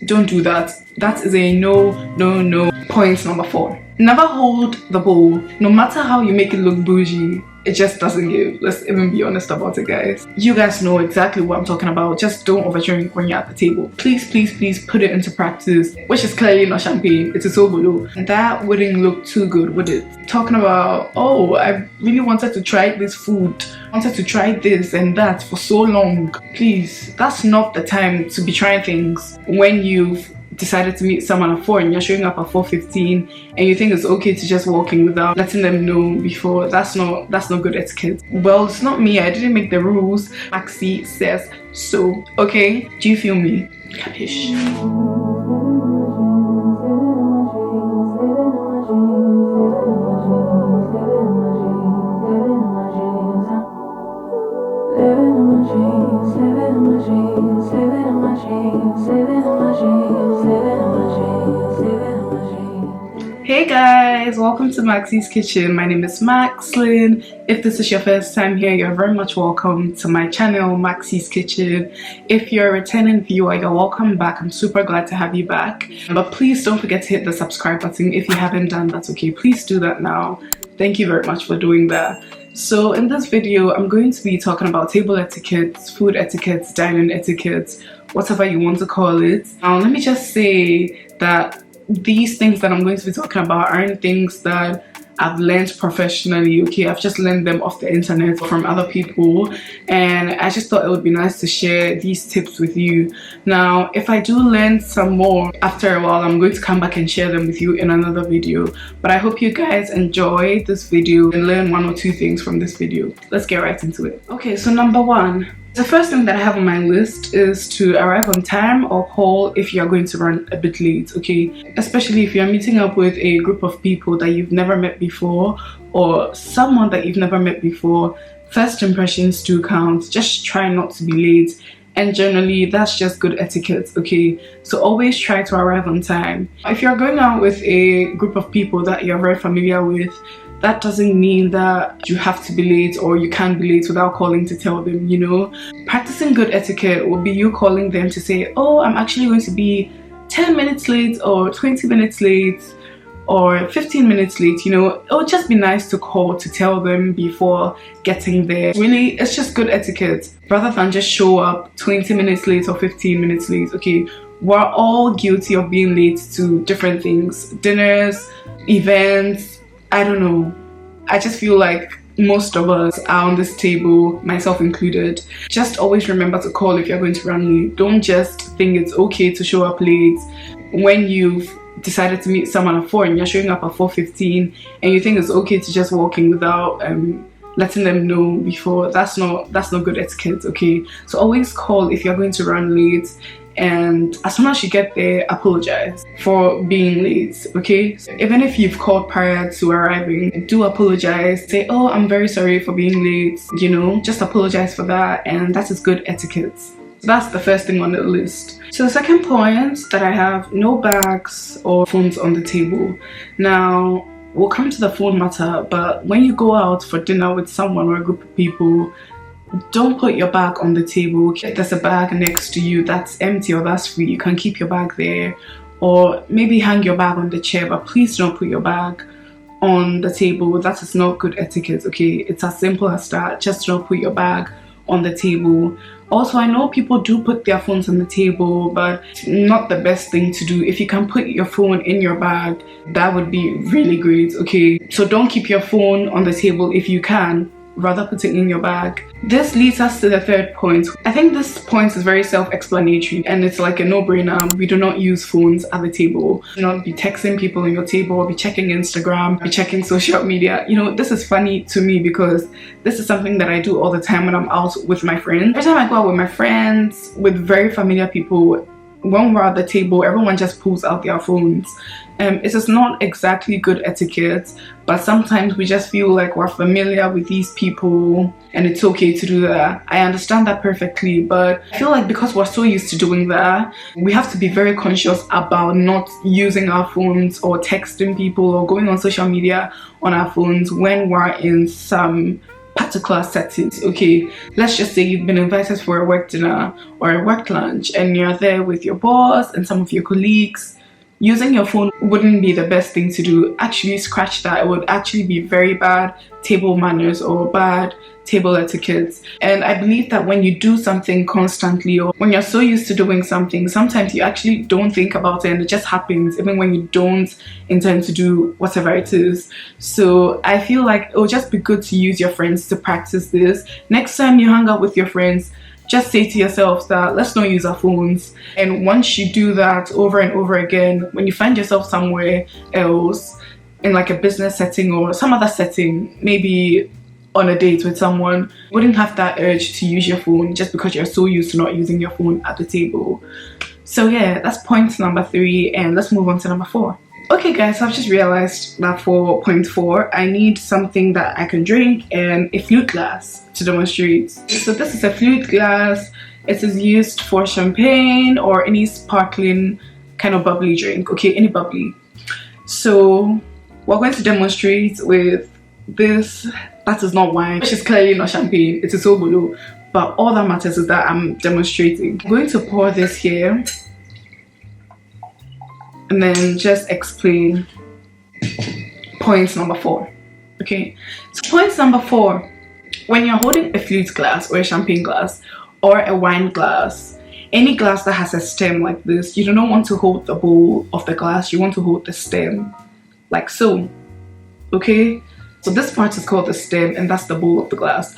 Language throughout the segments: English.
Don't do that. That is a no. Point number 4. Never hold the bowl. No matter how you make it look bougie, it just doesn't give. Let's even be honest about it, guys. You guys know exactly what I'm talking about. Just don't overdrink when you're at the table. Please put it into practice, which is clearly not champagne. It is obolo. And that wouldn't look too good, would it? Talking about, oh, I really wanted to try this food, wanted to try this and that for so long. Please, that's not the time to be trying things when you've decided to meet someone at 4 and you're showing up at 4:15 and you think it's okay to just walk in without letting them know before. That's not good etiquette. Well, it's not me, I didn't make the rules. Maxi says so. Okay, do you feel me? Capish? Hey guys, welcome to Maxy's Kitchen. My name is Maxlin. If this is your first time here, you're very much welcome to my channel, Maxy's Kitchen. If you're a returning viewer, you're welcome back. I'm super glad to have you back. But please don't forget to hit the subscribe button if you haven't done that, okay? Please do that now. Thank you very much for doing that. So in this video, I'm going to be talking about table etiquettes, food etiquettes, dining etiquettes, whatever you want to call it. Now, let me just say that these things that I'm going to be talking about aren't things that I've learned professionally, okay? I've just learned them off the internet from other people, and I just thought it would be nice to share these tips with you. Now, if I do learn some more after a while, I'm going to come back and share them with you in another video. But I hope you guys enjoy this video and learn 1 or 2 things from this video. Let's get right into it. Okay, so number 1. The first thing that I have on my list is to arrive on time or call if you're going to run a bit late, okay? Especially if you're meeting up with a group of people that you've never met before or someone that you've never met before. First impressions do count. Just try not to be late, and generally that's just good etiquette, okay? So always try to arrive on time. If you're going out with a group of people that you're very familiar with, that doesn't mean that you have to be late or you can't be late without calling to tell them, you know? Practicing good etiquette will be you calling them to say, oh, I'm actually going to be 10 minutes late or 20 minutes late or 15 minutes late, you know? It would just be nice to call to tell them before getting there. Really, it's just good etiquette rather than just show up 20 minutes late or 15 minutes late, okay? We're all guilty of being late to different things, dinners, events, I don't know. I just feel like most of us are on this table, myself included. Just always remember to call if you're going to run late. Don't just think it's okay to show up late when you've decided to meet someone at 4 and you're showing up at 4:15 and you think it's okay to just walk in without letting them know before. That's not good etiquette, okay? So always call if you're going to run late, and as soon as you get there, apologize for being late, okay? So even if you've called prior to arriving, do apologize. Say, oh, I'm very sorry for being late, you know? Just apologize for that, and that is good etiquette. So that's the first thing on the list. So the second point that I have, no bags or phones on the table. Now, we'll come to the phone matter, but when you go out for dinner with someone or a group of people, don't put your bag on the table. If there's a bag next to you that's empty or that's free, you can keep your bag there, or maybe hang your bag on the chair, but please don't put your bag on the table. That is not good etiquette, okay? It's as simple as that. Just don't put your bag on the table. Also, I know people do put their phones on the table, but not the best thing to do. If you can put your phone in your bag, that would be really great, okay? So don't keep your phone on the table if you can. Rather put it in your bag. This leads us to the third point. I think this point is very self-explanatory and it's like a no-brainer. We do not use phones at the table. Do not be texting people on your table, or be checking Instagram, be checking social media. You know, this is funny to me because this is something that I do all the time when I'm out with my friends. Every time I go out with my friends, with very familiar people, when we're at the table, everyone just pulls out their phones. It is not exactly good etiquette, but sometimes we just feel like we're familiar with these people and it's okay to do that. I understand that perfectly, but I feel like because we're so used to doing that, we have to be very conscious about not using our phones or texting people or going on social media on our phones when we're in some particular settings. Okay, let's just say you've been invited for a work dinner or a work lunch and you're there with your boss and some of your colleagues. Using your phone wouldn't be the best thing to do. Actually, scratch that. It would actually be very bad table manners or bad table etiquette. And I believe that when you do something constantly, or when you're so used to doing something, sometimes you actually don't think about it and it just happens even when you don't intend to do whatever it is. So I feel like it will just be good to use your friends to practice this. Next time you hang out with your friends, just say to yourself that let's not use our phones. And once you do that over and over again, when you find yourself somewhere else in like a business setting or some other setting, maybe on a date with someone, you wouldn't have that urge to use your phone just because you're so used to not using your phone at the table. So yeah, that's point number 3, and let's move on to number 4. Okay guys, so I've just realized that for point 4, I need something that I can drink and a flute glass to demonstrate. So this is a flute glass. It is used for champagne or any sparkling kind of bubbly drink. Okay, any bubbly. So we're going to demonstrate with this. That is not wine, which is clearly not champagne. It is obolo. But all that matters is that I'm demonstrating. I'm going to pour this here and then just explain point number 4. Okay, so point number 4, when you're holding a flute glass or a champagne glass or a wine glass, any glass that has a stem like this, you do not want to hold the bowl of the glass, you want to hold the stem like so. Okay, so this part is called the stem and that's the bowl of the glass.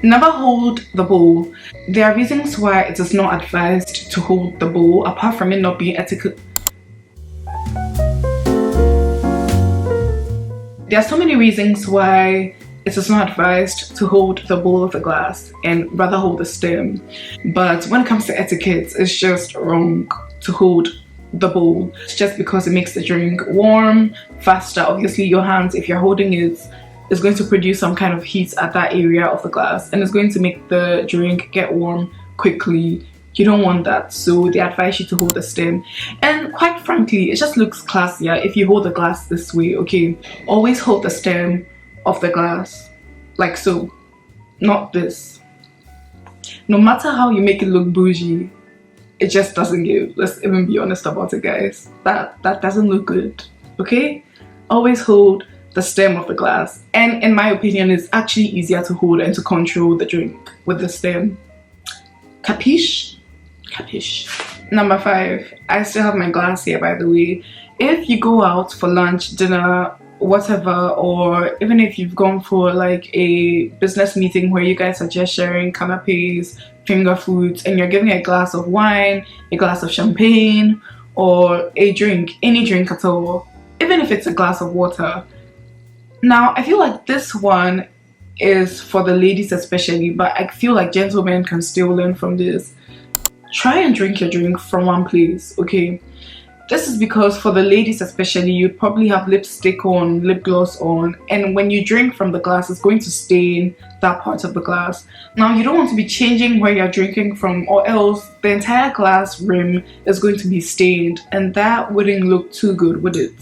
Never hold the bowl. There are reasons why it is not advised to hold the bowl, apart from it not being etiquette. There are so many reasons why it is not advised to hold the bowl of the glass and rather hold the stem. But when it comes to etiquette, it's just wrong to hold the bowl. It's just because it makes the drink warm faster. Obviously your hands, if you're holding it, is going to produce some kind of heat at that area of the glass and it's going to make the drink get warm quickly. You don't want that, so they advise you to hold the stem. And quite frankly, it just looks classier if you hold the glass this way. Okay, always hold the stem of the glass like so, not this. No matter how you make it look bougie, it just doesn't give. Let's even be honest about it, guys. That doesn't look good. Okay, always hold the stem of the glass, and in my opinion it's actually easier to hold and to control the drink with the stem. Capiche? Capiche. Number 5, I still have my glass here, by the way. If you go out for lunch, dinner, whatever, or even if you've gone for like a business meeting where you guys are just sharing canapes, finger foods, and you're giving a glass of wine, a glass of champagne, or a drink, any drink at all, even if it's a glass of water. Now I feel like this one is for the ladies especially, but I feel like gentlemen can still learn from this. Try and drink your drink from one place. Okay, this is because for the ladies especially, you probably have lipstick on, lip gloss on, and when you drink from the glass, it's going to stain that part of the glass. Now you don't want to be changing where you're drinking from, or else the entire glass rim is going to be stained, and that wouldn't look too good, would it?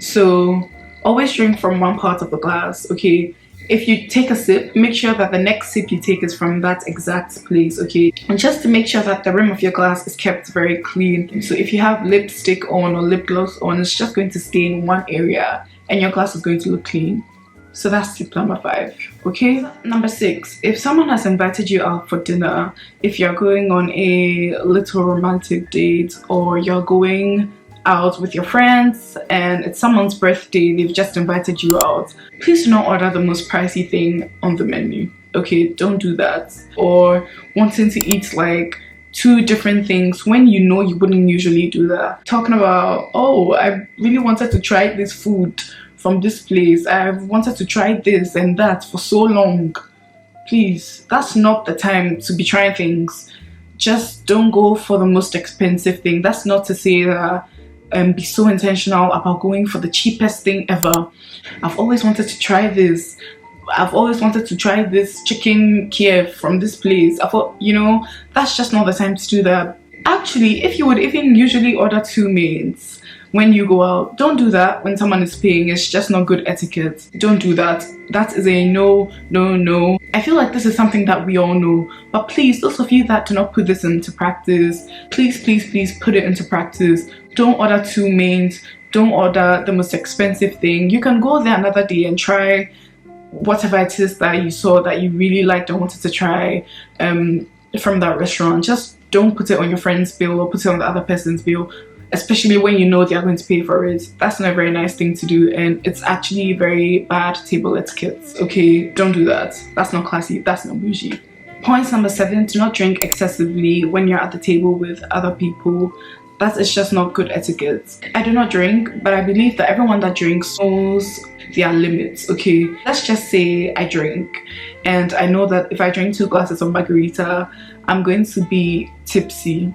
So always drink from one part of the glass. Okay, if you take a sip, make sure that the next sip you take is from that exact place. Okay, and just to make sure that the rim of your glass is kept very clean. So if you have lipstick on or lip gloss on, it's just going to stain one area and your glass is going to look clean. So that's tip number 5. Okay, number 6, if someone has invited you out for dinner, if you're going on a little romantic date, or you're going out with your friends and it's someone's birthday, they've just invited you out, please do not order the most pricey thing on the menu. Okay, don't do that. Or wanting to eat like 2 different things when you know you wouldn't usually do that. Talking about, oh, I really wanted to try this food from this place, I've wanted to try this and that for so long. Please, that's not the time to be trying things. Just don't go for the most expensive thing. That's not to say that be so intentional about going for the cheapest thing ever. I've always wanted to try this. I've always wanted to try this chicken Kiev from this place. I thought, you know, that's just not the time to do that. Actually, if you would even usually order 2 mains, when you go out. Don't do that when someone is paying. It's just not good etiquette. Don't do that. That is a no. I feel like this is something that we all know, but please, those of you that do not put this into practice, please put it into practice. Don't order 2 mains. Don't order the most expensive thing. You can go there another day and try whatever it is that you saw that you really liked and wanted to try from that restaurant. Just don't put it on your friend's bill or put it on the other person's bill, especially when you know they are going to pay for it. That's not a very nice thing to do, and it's actually very bad table etiquette. Okay, don't do that. That's not classy. That's not bougie. Point number 7, do not drink excessively when you're at the table with other people. That is just not good etiquette. I do not drink, but I believe that everyone that drinks knows their limits. Okay, let's just say I drink, and I know that if I drink 2 glasses of margarita, I'm going to be tipsy.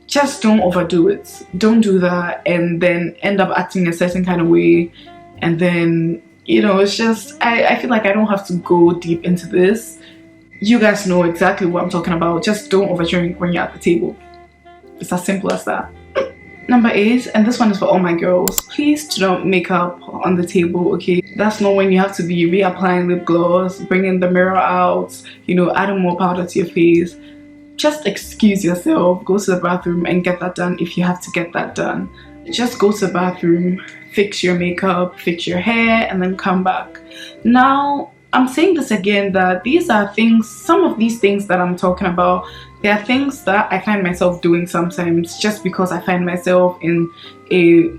Just don't overdo it. Don't do that and then end up acting a certain kind of way, and then, you know, it's just, I feel like I don't have to go deep into this. You guys know exactly what I'm talking about. Just don't overdrink when you're at the table. It's as simple as that. Number 8, and this one is for all my girls, please do not make up on the table. Okay, that's not when you have to be reapplying lip gloss, bringing the mirror out, you know, adding more powder to your face. Just excuse yourself, go to the bathroom and get that done if you have to get that done. Just go to the bathroom, fix your makeup, fix your hair, and then come back. Now, I'm saying this again, that these are things, some of these things that I'm talking about, there are things that I find myself doing sometimes just because I find myself in a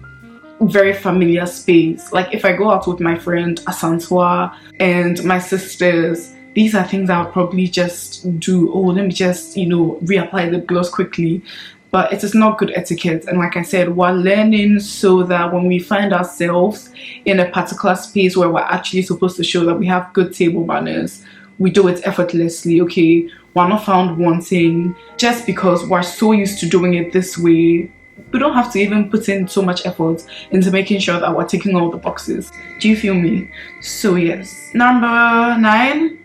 very familiar space. Like if I go out with my friend Asantua and my sisters, these are things I would probably just do. Oh, let me just, you know, reapply the gloss quickly. But it is not good etiquette. And like I said, we're learning so that when we find ourselves in a particular space where we're actually supposed to show that we have good table manners, we do it effortlessly. Okay, we're not found wanting just because we're so used to doing it this way. We don't have to even put in so much effort into making sure that we're ticking all the boxes. Do you feel me? So yes. Number 9,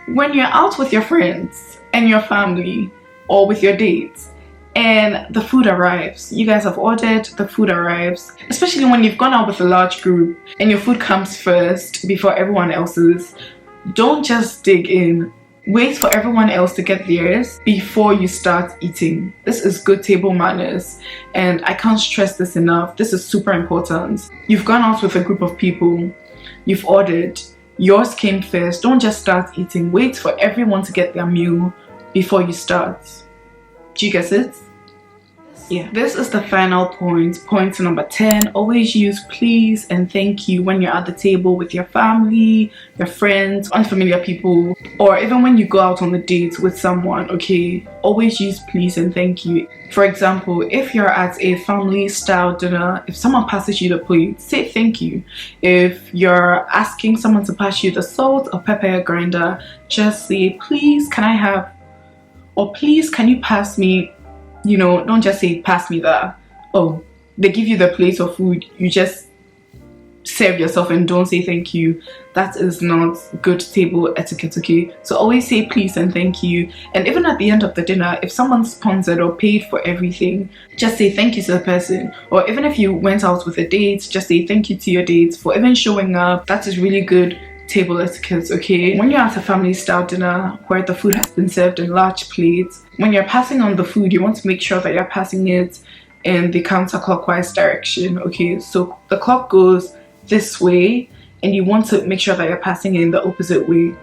when you're out with your friends and your family or with your dates and the food arrives, you guys have ordered, the food arrives, especially when you've gone out with a large group and your food comes first before everyone else's, don't just dig in. Wait for everyone else to get theirs before you start eating. This is good table manners, and I can't stress this enough. This is super important. You've gone out with a group of people, you've ordered, yours came first. Don't just start eating. Wait for everyone to get their meal before you start. Do you get it? Yeah. This is the final point. Point number 10. Always use please and thank you when you're at the table with your family, your friends, unfamiliar people, or even when you go out on the date with someone. Okay, always use please and thank you. For example, if you're at a family style dinner, if someone passes you the plate, say thank you. If you're asking someone to pass you the salt or pepper grinder, just say please can I have, or please can you pass me. You know, don't just say pass me that. Oh, they give you the plate of food, you just serve yourself and don't say thank you. That is not good table etiquette. Okay, so always say please and thank you. And even at the end of the dinner, if someone sponsored or paid for everything, just say thank you to the person. Or even if you went out with a date, just say thank you to your dates for even showing up. That is really good table etiquette. Okay, when you're at a family style dinner where the food has been served in large plates, when you're passing on the food, you want to make sure that you're passing it in the counterclockwise direction. Okay, so the clock goes this way and you want to make sure that you're passing it in the opposite way.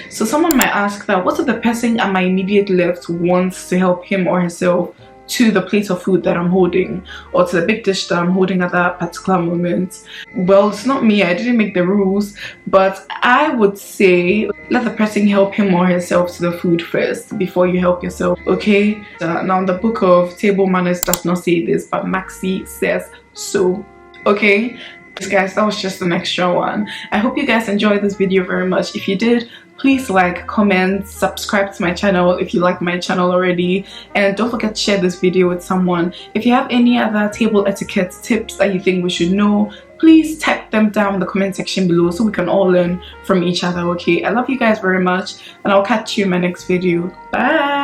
So someone might ask that, what if the person at my immediate left wants to help him or herself to the plate of food that I'm holding, or to the big dish that I'm holding at that particular moment? Well, it's not me, I didn't make the rules, but I would say let the person help him or herself to the food first before you help yourself. Okay, now the book of table manners does not say this, but Maxi says so. Okay guys, that was just an extra one. I hope you guys enjoyed this video very much. If you did, please like, comment, subscribe to my channel if you like my channel already, and don't forget to share this video with someone. If you have any other table etiquette tips that you think we should know, please type them down in the comment section below so we can all learn from each other. Okay, I love you guys very much, and I'll catch you in my next video. Bye.